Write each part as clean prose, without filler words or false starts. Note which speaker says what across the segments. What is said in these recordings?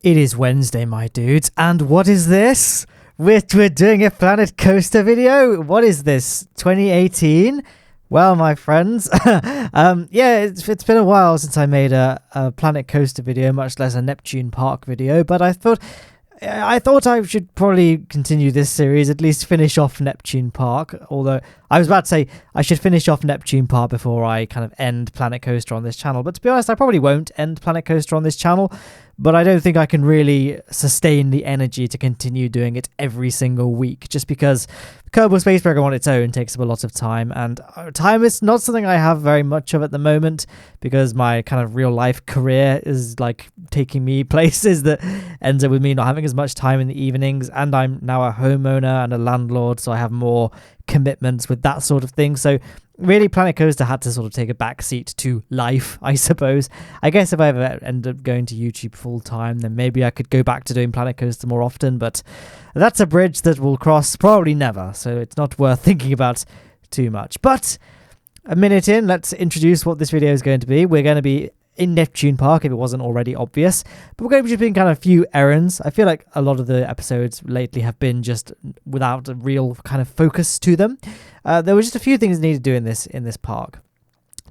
Speaker 1: It is Wednesday, my dudes, and what is this? We're doing a Planet Coaster video? What is this, 2018? Well, my friends, it's been a while since I made a Planet Coaster video, much less a Neptune Park video, but I thought I should probably continue this series, at least finish off Neptune Park, although I was about to say I should finish off Neptune Park before I kind of end Planet Coaster on this channel, but to be honest, I probably won't end Planet Coaster on this channel, but I don't think I can really sustain the energy to continue doing it every single week, just because the Kerbal Space Program on its own takes up a lot of time, and time is not something I have very much of at the moment, because my kind of real life career is like taking me places that ends up with me not having as much time in the evenings, and I'm now a homeowner and a landlord, so I have more commitments with that sort of thing. So really, Planet Coaster had to sort of take a back seat to life, I suppose. I guess if I ever end up going to YouTube full time, then maybe I could go back to doing Planet Coaster more often, but that's a bridge that we'll cross probably never, so it's not worth thinking about too much. But a minute in, let's introduce what this video is going to be. We're going to be in Neptune Park, if it wasn't already obvious, but we're going to be doing kind of a few errands. I feel like a lot of the episodes lately have been just without a real kind of focus to them. There were just a few things needed to do in this park.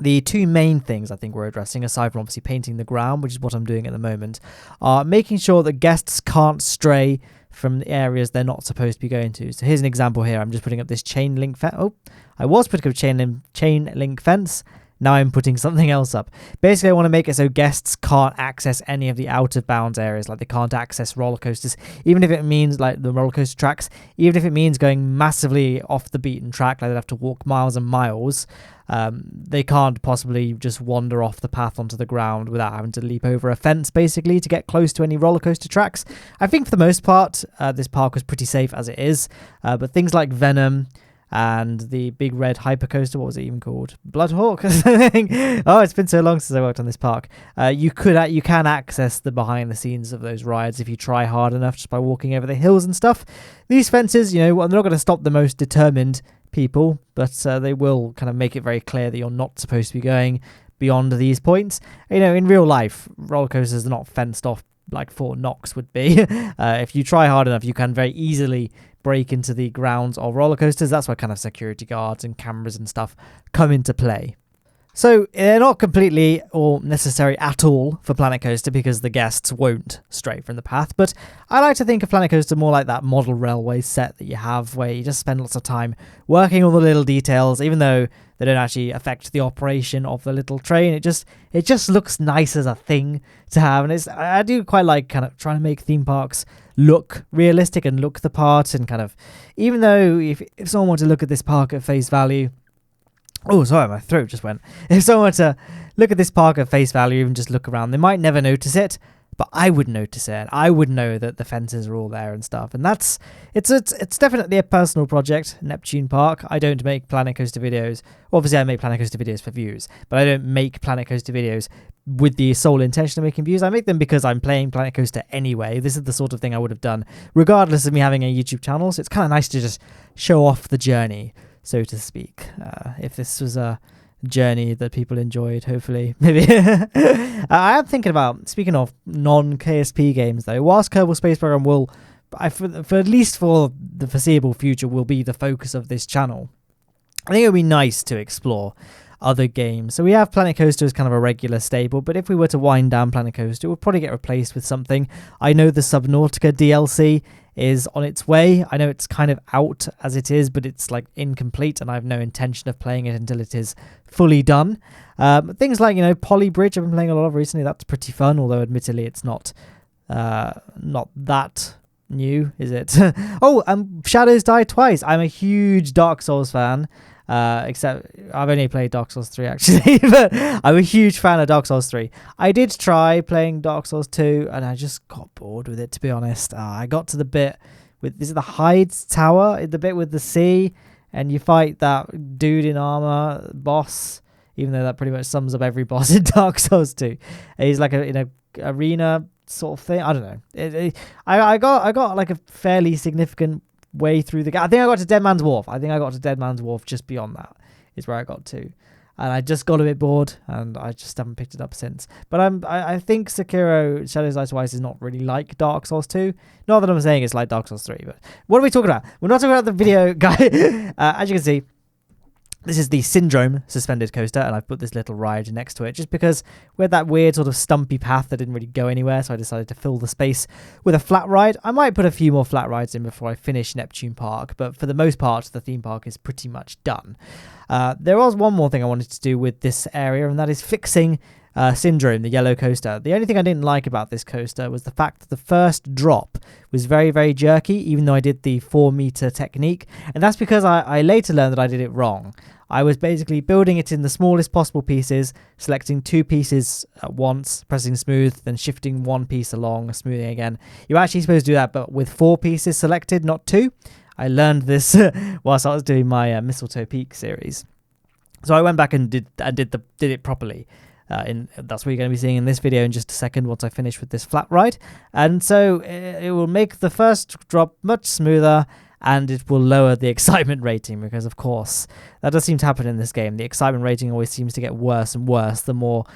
Speaker 1: The two main things I think we're addressing, aside from obviously painting the ground, which is what I'm doing at the moment, are making sure that guests can't stray from the areas they're not supposed to be going to. So here's an example here. I'm just putting up this chain link fence. Oh, I was putting up a chain link fence. Now I'm putting something else up. Basically, I want to make it so guests can't access any of the out-of-bounds areas. Like, they can't access roller coasters, even if it means, like, the roller coaster tracks, even if it means going massively off the beaten track, like they'd have to walk miles and miles. They can't possibly just wander off the path onto the ground without having to leap over a fence, basically, to get close to any roller coaster tracks. I think for the most part, this park was pretty safe as it is, but things like Venom and the big red hypercoaster, what was it even called? Bloodhawk? I think. Oh, it's been so long since I worked on this park. You can access the behind the scenes of those rides if you try hard enough, just by walking over the hills and stuff. These fences, they're not going to stop the most determined people, but they will kind of make it very clear that you're not supposed to be going beyond these points. In real life, roller coasters are not fenced off like Fort Knox would be. If you try hard enough, you can very easily break into the grounds of roller coasters. That's where kind of security guards and cameras and stuff come into play. So they're not completely or necessary at all for Planet Coaster, because the guests won't stray from the path. But I like to think of Planet Coaster more like that model railway set that you have, where you just spend lots of time working on the little details, even though they don't actually affect the operation of the little train. It just looks nice as a thing to have, and I do quite like kind of trying to make theme parks look realistic and look the part, and kind of, even though if someone were to look at this park at face value, oh sorry, my throat just went. If someone were to look at this park at face value, even just look around, they might never notice it, but I would notice it, and I would know that the fences are all there and stuff, and it's definitely a personal project, Neptune Park. I don't make Planet Coaster videos. Obviously, I make Planet Coaster videos for views, but I don't make Planet Coaster videos with the sole intention of making views. I make them because I'm playing Planet Coaster anyway. This is the sort of thing I would have done regardless of me having a YouTube channel, so it's kind of nice to just show off the journey, so to speak. If this was a journey that people enjoyed, hopefully, maybe. I am thinking about, speaking of non-KSP games though, whilst Kerbal Space Program will, for at least for the foreseeable future, will be the focus of this channel, I think it would be nice to explore other games. So we have Planet Coaster as kind of a regular staple, but if we were to wind down Planet Coaster, it would probably get replaced with something. I know the Subnautica DLC is on its way. I know it's kind of out as it is, but it's like incomplete, and I have no intention of playing it until it is fully done. Things like, Poly Bridge I've been playing a lot of recently. That's pretty fun, although admittedly it's not that new, is it? Shadows Die Twice. I'm a huge Dark Souls fan. Except I've only played Dark Souls 3 actually, but I'm a huge fan of Dark Souls 3. I did try playing Dark Souls 2 and I just got bored with it, to be honest. I got to the bit with, is it the Hyde's Tower? The bit with the sea, and you fight that dude in armor boss, even though that pretty much sums up every boss in Dark Souls 2. He's like in a arena sort of thing. I don't know. I got like a fairly significant way through the game. I think I got to Dead Man's Wharf. Just beyond that is where I got to. and I just got a bit bored, and I just haven't picked it up since. But I think Sekiro Shadows Die Twice is not really like Dark Souls 2. Not that I'm saying it's like Dark Souls 3, but what are we talking about? We're not talking about the video guy. As you can see, this is the Syndrome suspended coaster, and I've put this little ride next to it just because we had that weird sort of stumpy path that didn't really go anywhere, so I decided to fill the space with a flat ride. I might put a few more flat rides in before I finish Neptune Park, but for the most part, the theme park is pretty much done. There was one more thing I wanted to do with this area, and that is fixing Syndrome, the yellow coaster. The only thing I didn't like about this coaster was the fact that the first drop was very, very jerky, even though I did the 4-meter technique, and that's because I later learned that I did it wrong. I was basically building it in the smallest possible pieces, selecting 2 pieces at once, pressing smooth, then shifting 1 piece along, smoothing again. You're actually supposed to do that, but with 4 pieces selected, not 2. I learned this whilst I was doing my Mistletoe Peak series. So I went back and did it properly. That's what you're going to be seeing in this video in just a second once I finish with this flat ride. And so it will make the first drop much smoother, and it will lower the excitement rating because, of course, that does seem to happen in this game. The excitement rating always seems to get worse and worse the more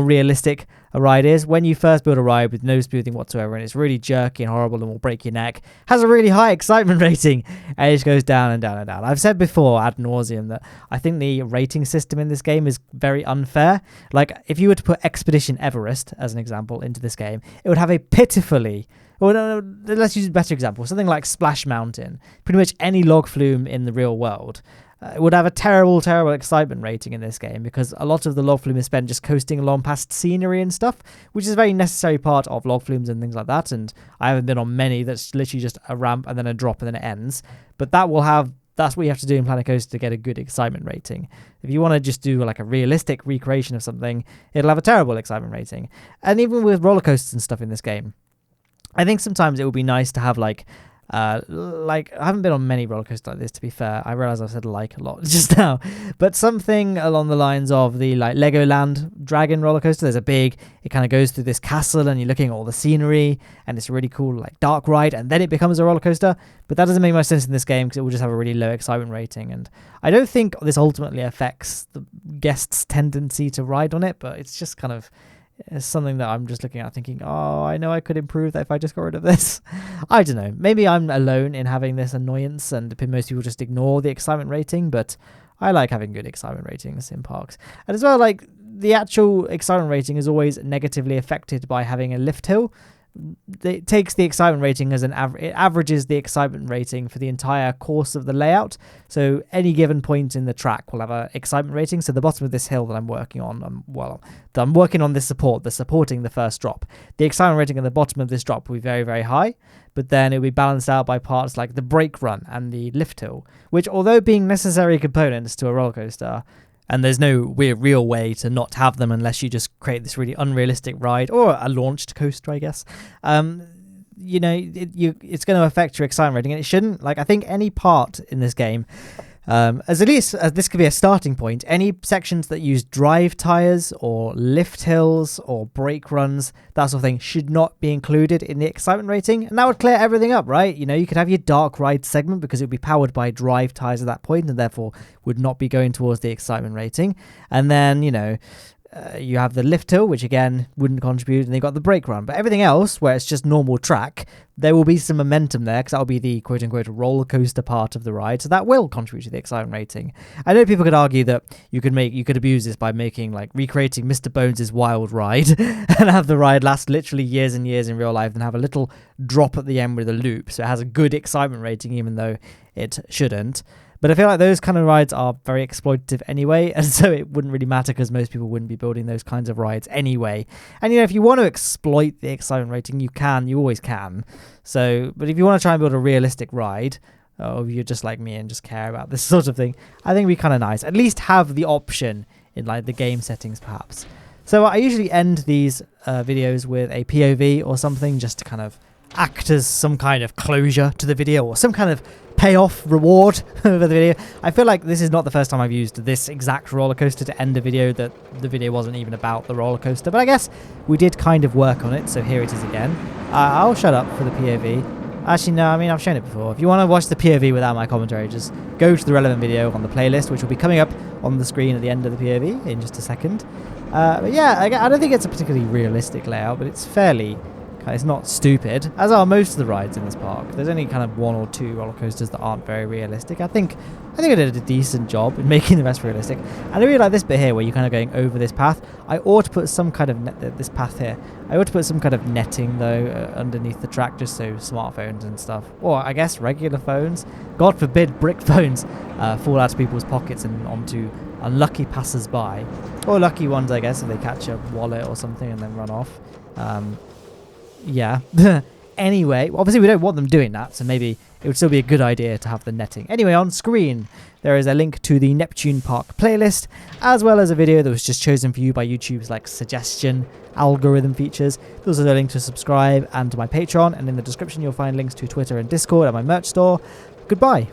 Speaker 1: realistic a ride is. When you first build a ride with no smoothing whatsoever and it's really jerky and horrible and will break your neck, has a really high excitement rating, and it just goes down and down and down. I've said before ad nauseum that I think the rating system in this game is very unfair. Like, if you were to put Expedition Everest, as an example, into this game, it would have a pitifully... Well, no, let's use a better example. Something like Splash Mountain. Pretty much any log flume in the real world would have a terrible, terrible excitement rating in this game because a lot of the log flume is spent just coasting along past scenery and stuff, which is a very necessary part of log flumes and things like that. And I haven't been on many that's literally just a ramp and then a drop and then it ends. But that's what you have to do in Planet Coaster to get a good excitement rating. If you want to just do like a realistic recreation of something, it'll have a terrible excitement rating. And even with roller coasters and stuff in this game, I think sometimes it would be nice to have like I haven't been on many roller coasters like this, to be fair. I realize I've said like a lot just now, but something along the lines of the like Legoland Dragon roller coaster. It kind of goes through this castle and you're looking at all the scenery and it's a really cool like dark ride and then it becomes a roller coaster. But that doesn't make much sense in this game because it will just have a really low excitement rating. And I don't think this ultimately affects the guests' tendency to ride on it, but it's just kind of... It's something that I'm just looking at thinking, oh, I know I could improve that if I just got rid of this. I don't know. Maybe I'm alone in having this annoyance and most people just ignore the excitement rating, but I like having good excitement ratings in parks. And as well, like, the actual excitement rating is always negatively affected by having a lift hill. It takes the excitement rating as it averages the excitement rating for the entire course of the layout. So any given point in the track will have an excitement rating. So the bottom of this hill that I'm working on, I'm working on this support that's supporting the first drop. The excitement rating at the bottom of this drop will be very, very high, but then it will be balanced out by parts like the brake run and the lift hill, which, although being necessary components to a roller coaster, and there's no real way to not have them unless you just create this really unrealistic ride or a launched coaster, I guess. It's going to affect your excitement rating, and it shouldn't. Like, I think any part in this game, this could be a starting point. Any sections that use drive tires or lift hills or brake runs, that sort of thing, should not be included in the excitement rating, and that would clear everything up, right? You know, you could have your dark ride segment because it would be powered by drive tires at that point, and therefore would not be going towards the excitement rating. And then, you have the lift hill, which again wouldn't contribute, and they got the brake run. But everything else, where it's just normal track, there will be some momentum there because that will be the quote-unquote roller coaster part of the ride, so that will contribute to the excitement rating. I know people could argue that you could abuse this by recreating Mr. Bones' wild ride and have the ride last literally years and years in real life, and have a little drop at the end with a loop, so it has a good excitement rating even though it shouldn't. But I feel like those kind of rides are very exploitative anyway, and so it wouldn't really matter because most people wouldn't be building those kinds of rides anyway. And, if you want to exploit the excitement rating, you always can. So, but if you want to try and build a realistic ride, or if you're just like me and just care about this sort of thing, I think it'd be kind of nice. At least have the option in like the game settings, perhaps. So I usually end these videos with a POV or something just to kind of act as some kind of closure to the video or some kind of payoff reward for the video. I feel like this is not the first time I've used this exact roller coaster to end a video that the video wasn't even about the roller coaster, but I guess we did kind of work on it, so here it is again. I'll shut up for the POV. Actually, no, I've shown it before. If you want to watch the POV without my commentary, just go to the relevant video on the playlist, which will be coming up on the screen at the end of the POV in just a second. But yeah, I don't think it's a particularly realistic layout, but it's fairly... It's not stupid, as are most of the rides in this park. There's only kind of 1 or 2 roller coasters that aren't very realistic. I think I did a decent job in making the rest realistic. And I really like this bit here where you're kind of going over this path. I ought to put some kind of this path here. I ought to put some kind of netting though underneath the track, just so smartphones and stuff, or I guess regular phones, God forbid brick phones, fall out of people's pockets and onto unlucky passers-by, or lucky ones I guess if they catch a wallet or something and then run off. Yeah. Anyway, obviously we don't want them doing that, so maybe it would still be a good idea to have the netting. Anyway, on screen there is a link to the Neptune Park playlist, as well as a video that was just chosen for you by YouTube's suggestion algorithm features. There's also a link to subscribe and to my Patreon, and in the description you'll find links to Twitter and Discord and my merch store. Goodbye.